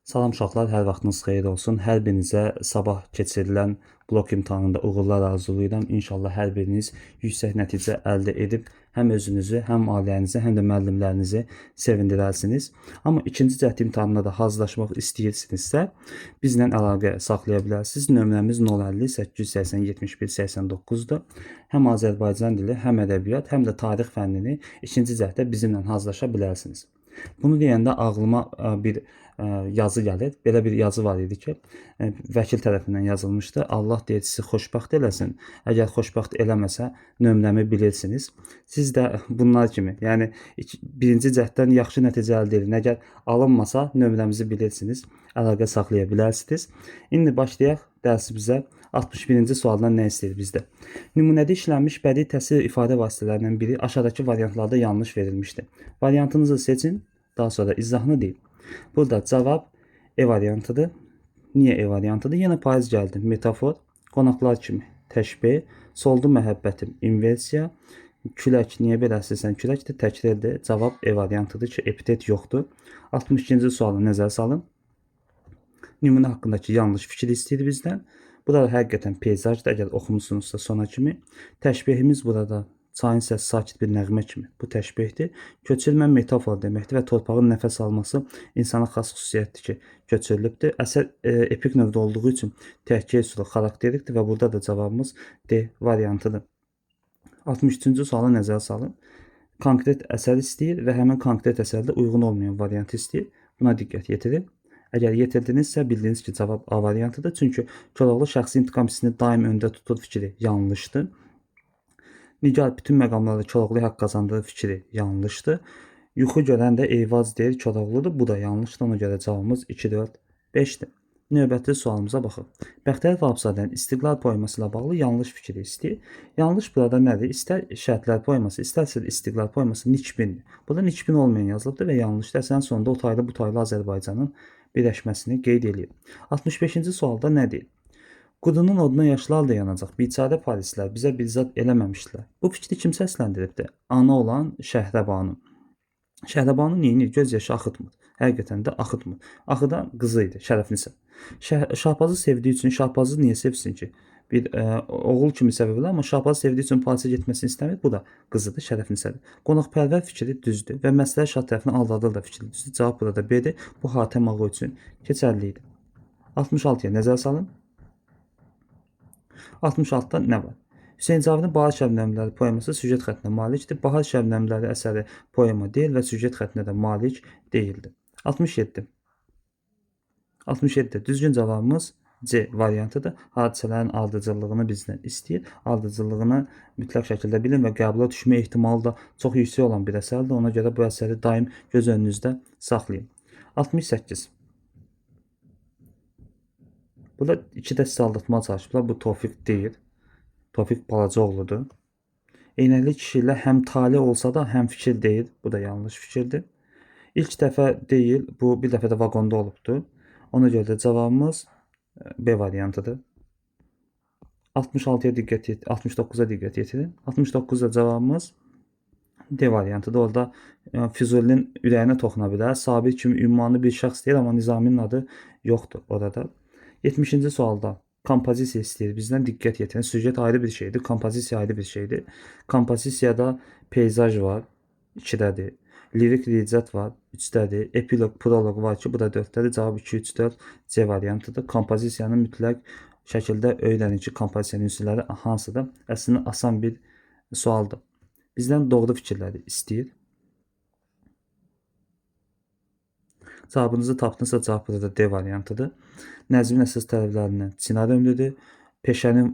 Salam uşaqlar, hər vaxtınız xeyir olsun. Hər birinizə sabah keçirilən blok imtahanında uğurlar arzulayıram. İnşallah hər biriniz yüksək nəticə əldə edib həm özünüzü, həm ailənizi, həm də müəllimlərinizi sevindirərsiniz. Amma ikinci cəhd imtahanına da hazırlaşmaq istəyirsinizsə, bizlə əlaqə saxlaya bilərsiniz. Nömrəmiz 050 880 71 89-dur. Həm Azərbaycan dili, həm ədəbiyyat, həm də tarix fənnini ikinci cəhddə bizimlə hazırlaşa bilərsiniz. Bunu deyəndə ağlıma bir yazı gəlir. Belə bir yazı var idi ki, vəkil tərəfindən yazılmışdı. Allah deyir sizi xoşbəxt eləsin. Əgər xoşbəxt eləməsə, nömrəmi bilirsiniz. Siz də bunlar kimi, yəni birinci cəhddən yaxşı nəticə əldə edin. Əgər alınmasa, nömrəmizi bilirsiniz. Əlaqə saxlaya bilərsiniz. İndi başlayaq dərsimizə. 61-ci sualdan nə istəyir bizdə? Nümunədə işlənmiş bədii təsvir ifadə vasitələrindən biri aşağıdakı variantlarda yanlış verilmişdir. Variantınızı seçin, daha sonra izahını deyin. Burada cavab E variantıdır. Niyə E variantıdır? Yenə payız gəldi. Metafor, qonaqlar kimi təşbih, soldu məhəbbətim, inversiya, külək niyə belə əsilsən küləkdir, təkrirdir. Cavab E variantıdır ki, epitet yoxdur. 62-ci sualı nəzərə salın. Nümunə haqqındakı yanlış fikir istəyir bizdən. Burada həqiqətən peyzajdır, əgər oxumusunuzsa sona kimi. Təşbihimiz burada çayın səsi sakit bir nəğmə kimi. Bu təşbihdir. Köçürmə metafor deməkdir və torpağın nəfəs alması insana xas xüsusiyyətdir ki, köçürülübdür. Əsər epik növdə olduğu üçün təhkiyə üsulu xarakterikdir və burada da cavabımız D variantıdır. 63-cü suala nəzərə salın. Konkret əsər istəyir və həmin konkret əsərdə uyğun olmayan variantı istəyir. Buna diqqət yetirin. Əgər yetirdinizsə, bildiniz ki, cavab A variantıdır. Çünki Koroğlu şəxsi intiqam hissini daim öndə tutur fikri yanlışdır. Nigar bütün məqamlarda Koroğlu haqq qazandığı fikri yanlışdır. Yuxu görən də Eyvaz deyir Koroğludur. Bu da yanlışdır. Ona görə cavabımız 2, 4, 5-dir. Növbəti sualımıza baxın. Bəxtiyar Vahabzadənin İstiqlal poeması ilə bağlı yanlış fikri istəyir. Yanlış burada nədir? İstər şərtlər poeması, istərsə də İstiqlal poeması nikbindir. Burada nikbin olmayan yazılıbdır və yanlışdır. Əsərin sonunda o taylı bu taylı Azərbaycanın birləşməsini qeyd edir. 65-ci sualda nə deyir? Qudunun oduna yaşlar da yanacaq. Biçarə parislər bizə bir zad eləməmişdilər. Bu fikri kim səsləndiribdir? Ana olan Şəhrəbanu. Şəhrəbanu neyini? Göz yaşı axıtmır. Həqiqətən də axıtmır. Axıdan qızı idi, Şərəfnisə. Şahbazı sevdiyi üçün Şahbazı niyə sevsin ki? Bir oğul kimi sevebilir, amma Şahbazı sevdiyi üçün Parisə getməsini istəmir. Bu da qızıdır, Şərəfnisədir. Qonaqpərvər fikri düzdür və məsləhət şah tərəfindən aldadır da fikri düzdür. Cavab burada B-dir. Bu Hatəm ağa üçün keçərli idi. 66-ya nəzər salın. 66-da nə var? Hüseyn Cavidin Bahar Şəbnəmləri poeması süjet xəttinə malikdir. Bahar Şəbnəmləri əsəri poema deyil və süjet xəttinə də malik deyildir. 67. 67. Düzgün cavabımız C variantıdır. Hadisələrin ardıcıllığını bizdən istəyir. Ardıcıllığını mütləq şəkildə bilin və qəbula düşmə ehtimalı da çox yüksək olan bir əsərdir. Ona görə bu əsəri daim göz önünüzdə saxlayın. 68. Burada iki də sizi aldatmağa çalışıblar. Bu Tofiq deyil. Tofiq Balacaoğludur. Eynəkli kişi ilə həm tali olsa da həm fikir deyil. Bu da yanlış fikirdir. İlk dəfə deyil. Bu bir dəfə də vaqonda olubdur. Ona görə də cavabımız B variantıdır. 66-ya diqqət yetirin, 69-a diqqət yetirin. 69-da cavabımız D variantıdır. Orada Füzulinin ürəyinə toxuna bilər. Sabir kimi ünvanlı bir şəxs deyil, amma Nizaminin adı yoxdur orada. 70-ci sualda kompozisiya istəyir bizdən, diqqət yetirin. Süjet ayrı bir şeydir, kompozisiya ayrı bir şeydir. Kompozisiyada peyzaj var, 2-dədir. Lirik ricat var, 3-dədir. Epilog, proloq var ki, bu da 4-dədir. Cavab 2, 3, 4 C variantıdır. Kompozisiyanın mütləq şəkildə öyrənin ki, kompozisiyanın üsulları hansıdır? Əslində asan bir sualdır. Bizdən doğru fikirləri istəyir. Cavabınızı tapdınızsa cavab burada D variantıdır. Nəzmin əsas tələblərindən Çinar ömrüdür. Peşənin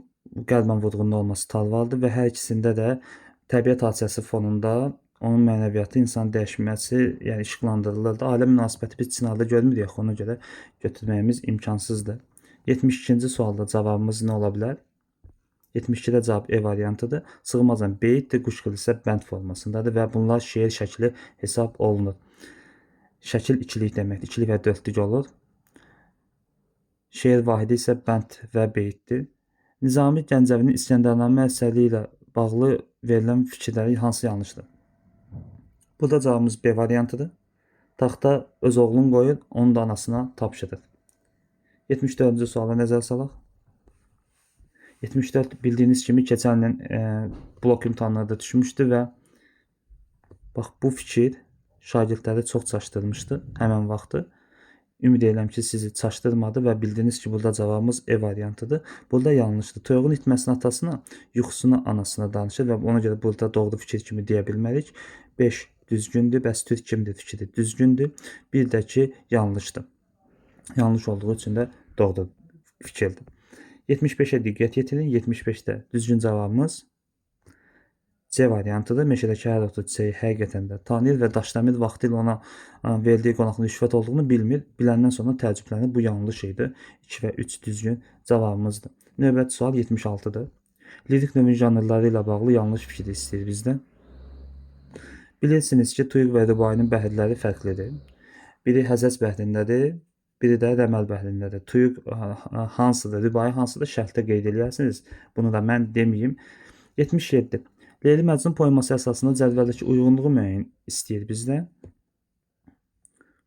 qəlbən vurğunluğu olması Talvaldır və hər ikisində də təbiət hadisəsi fonunda onun mənəviyyatı, insan dəyişməsi, yəni işıqlandırılırdı. Ailə münasibəti biz Çinarda görmürük, ona görə götürməyimiz imkansızdır. 72-ci sualda cavabımız nə ola bilər? 72-də cavab E variantıdır. Sığmazan beytdir, quşqıl isə bənd formasındadır və bunlar şeir şəkli hesab olunur. Şəkil ikilik deməkdir. İkilik və dörtlük olur. Şeir vahidi isə bənd və beytdir. Nizami Gəncəvinin İskəndərnamə əsəri ilə bağlı verilən fikirləri hansı yanlışdır? Burada cavabımız B variantıdır. Taxta öz oğlunu qoyur, onu da anasına tapşırır. 74-cü suala nəzər salaq. 74 bildiyiniz kimi keçən ilin blok imtahanlarda düşmüşdü və bax bu fikir şagirdləri çox çaşdırmışdı həmən vaxtı. Ümid edirəm ki, sizi çaşdırmadı və bildiniz ki, burada cavabımız E variantıdır. Burada yanlışdır. Toyuğun itməsinin atasına, yuxusuna anasına danışır və ona görə burada doğru fikir kimi deyə bilmərik. 5 düzgündür, bəs Türk kimdir fikri düzgündür. Bir də ki, yanlışdır. Yanlış olduğu üçün də doğru fikirdir. 75-ə diqqət yetirin. 75-də düzgün cavabımız C variantıdır. Meşədəki hər otu çiçəyi həqiqətən də tanıyır və Daşdəmir vaxtilə ona verdiyi qonaqlığın rüşvət olduğunu bilmir. Biləndən sonra təəccüblənir. Bu yanlış idi. 2 və 3 düzgün cavabımızdır. Növbəti sual 76-dır. Lirik növün janrları ilə bağlı yanlış fikir istəyir bizdən. Bilirsiniz ki, Tuyuq və Rübainin bəhrləri fərqlidir. Biri Həzəc bəhrindədir, biri də Rəməl bəhrindədir. Tuyuq hansıdır, Rübai hansıdır şərhdə qeyd edirsiniz. Bunu da mən deməyim. 77. Leyli Məcnun poeması əsasında cədvəldəki uyğunluğu müəyyən istəyir bizdən.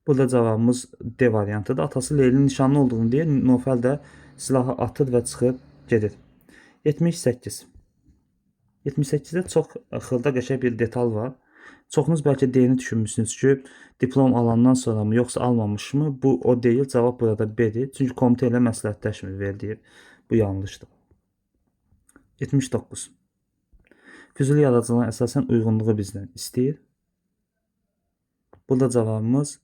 Burada cavabımız D variantıdır. Atası Leylinin nişanlı olduğunu deyir. Nofəl də silahı atır və çıxıb gedir. 78. 78-də çox xırda qəşəng bir detal var. Çoxunuz bəlkə D-ni düşünmüsünüz ki, diplom alandan sonra mı, yoxsa almamış mı? Bu o deyil. Cavab burada B-dir. Çünki komitə ilə məsləhətləşmir verdiyi. Bu yanlışdır. 79. Füzuli yaradıcılığına əsasən uyğunluğu bizdən istəyir. Burada cavabımız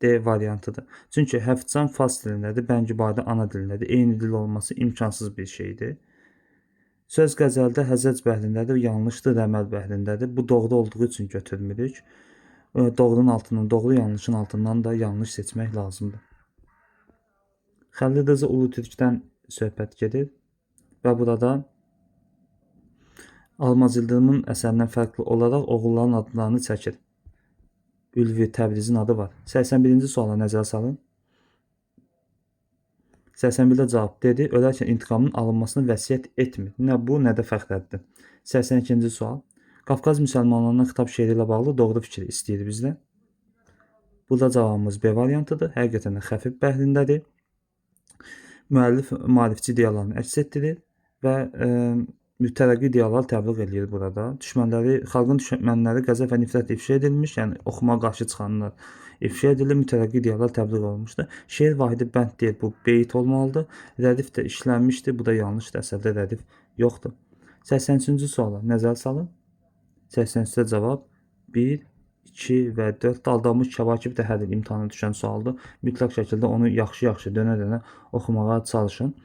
D variantıdır. Çünki Həfcan fars dilindədir, Bəngibadə ana dilindədir. Eyni dil olması imkansız bir şeydir. Söz qəzəldə Həzəc bəhrindədir, yanlışdır, Rəməl bəhrindədir. Bu doğru olduğu üçün götürmürük. Doğrunun altından, doğru yanlışın altından da yanlış seçmək lazımdır. Xəlil Rza Ulu Türkdən söhbət gedir və burada Almaz Yıldırımın əsərindən fərqli olaraq oğulların adlarını çəkir. Ülvi Təbrizin adı var. 81-ci suala nəzər salın. 81-də cavab dedi. Ölərkən intiqamının alınmasını vəsiyyət etmir. Nə bu, nə də fəxrəddir. 82-ci sual. Qafqaz müsəlmanlarına xitab şeiri ilə bağlı doğru fikir istəyir bizdən. Burada cavabımız B variantıdır. Həqiqətən də Xəfif bəhrindədir. Müəllif maarifçi ideyalarını əks etdirir və mütərəqqi ideyalar təbliğ edir burada. Xalqın düşmənləri qəzəb və nifrət ifşa edilmiş, yəni oxuma qarşı çıxanlar ifşa edilir, mütərəqqi ideyalar təbliğ olunmuşdur. Şeir vahidi bənd deyil, bu beyt olmalıdır. Rədif də işlənmişdir, bu da yanlışdır, əsərdə rədif yoxdur. 83-cü suala nəzər salın. 83-də cavab 1, 2 və 4 Daldalmış Kəvakib də hər il imtahana düşən sualdır. Mütləq şəkildə onu yaxşı-yaxşı dönə-dönə oxumağa çalışın.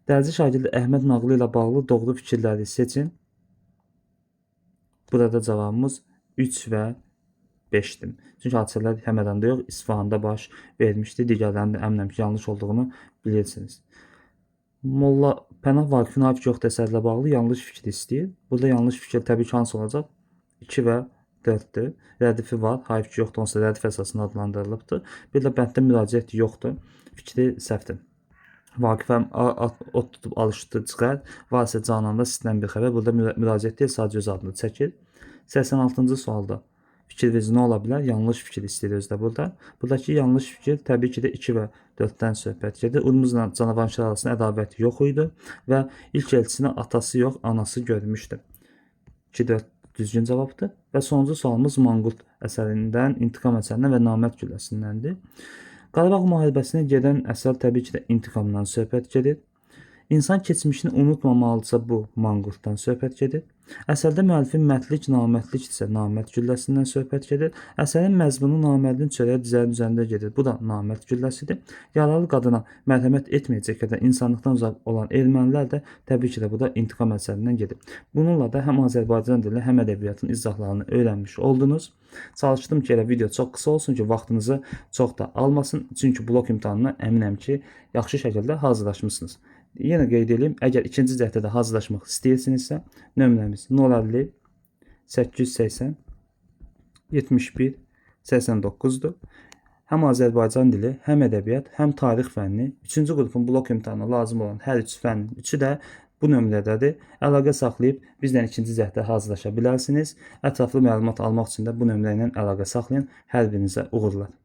Dərzi şagirdi Əhməd nağılı ilə bağlı doğru fikirləri seçin. Burada cavabımız 3 və 5-dir. Çünki hadisələr Həmədanda yox, İsfahanda baş vermişdi. Digərlərinin də əminəm ki, yanlış olduğunu bilirsiniz. Molla Pənah Vaqifin Hafif yoxdur əsərlə bağlı yanlış fikir istəyir. Burada yanlış fikir təbii ki, hansı olacaq? 2 və 4-dür. Rədifi var. Hafif yoxdur, onsa rədif əsasında adlandırılıbdır. Bir də bənddə müraciət yoxdur. Fikri səhvdir. Vaqifəm ot tutub alışdı çıxar. Varsa cananda sizdən bir xəbər. Burada müraciət deyil, sadəcə öz adını çəkir. 86-cı sualda fikiriniz nə ola bilər? Yanlış fikir istəyir özdə burada. Buradakı yanlış fikir təbii ki də 2 və 4-dən söhbət gedir. Urmuzla Canavanşir arasında ədavət yox idi və ilk elçisini atası yox, anası görmüşdü. 2-4 düzgün cavabdır. Və sonuncu sualımız Manqurt əsərindən, İntiqam əsərindən və Namərd gülləsindəndir. Qarabağ müharibəsinə gedən əsər təbii ki də intiqamdan söhbət gedir. İnsan keçmişini unutmamalıdırsa bu Manqurtdan söhbət gedir. Əsərdə müəllifin mərdlik, namərdlikdirsə Namərd gülləsindən söhbət gedir. Əsərin məzmunu namərdin çörəyə dizərin üzərində gedir. Bu da Namərd gülləsidir. Yaralı qadına mərhəmət etməyəcək qədər insanlıqdan uzaq olan ermənilər də təbii ki də bu da İntiqam əsərindən gedir. Bununla da həm Azərbaycan dili, həm ədəbiyyatın izahlarını öyrənmiş oldunuz. Çalışdım ki, elə video çox qısa olsun ki, vaxtınızı çox da almasın. Çünki blok imtahanına əminəm ki, yaxşı şəkildə hazırlaşmısınız. Yenə qeyd edeyim, əgər ikinci cəhdədə hazırlaşmaq istəyirsinizsə, nömrəmiz 050 880 71 89-dur. Həm Azərbaycan dili, həm ədəbiyyat, həm tarix fənni, 3-cü qrupun blok imtahanına lazım olan hər 3 fənnin üçü də bu nömrədədir. Əlaqə saxlayıb bizdən ikinci cəhdə hazırlaşa bilərsiniz. Ətraflı məlumat almaq üçün də bu nömrə ilə əlaqə saxlayın. Hər birinizə uğurlar.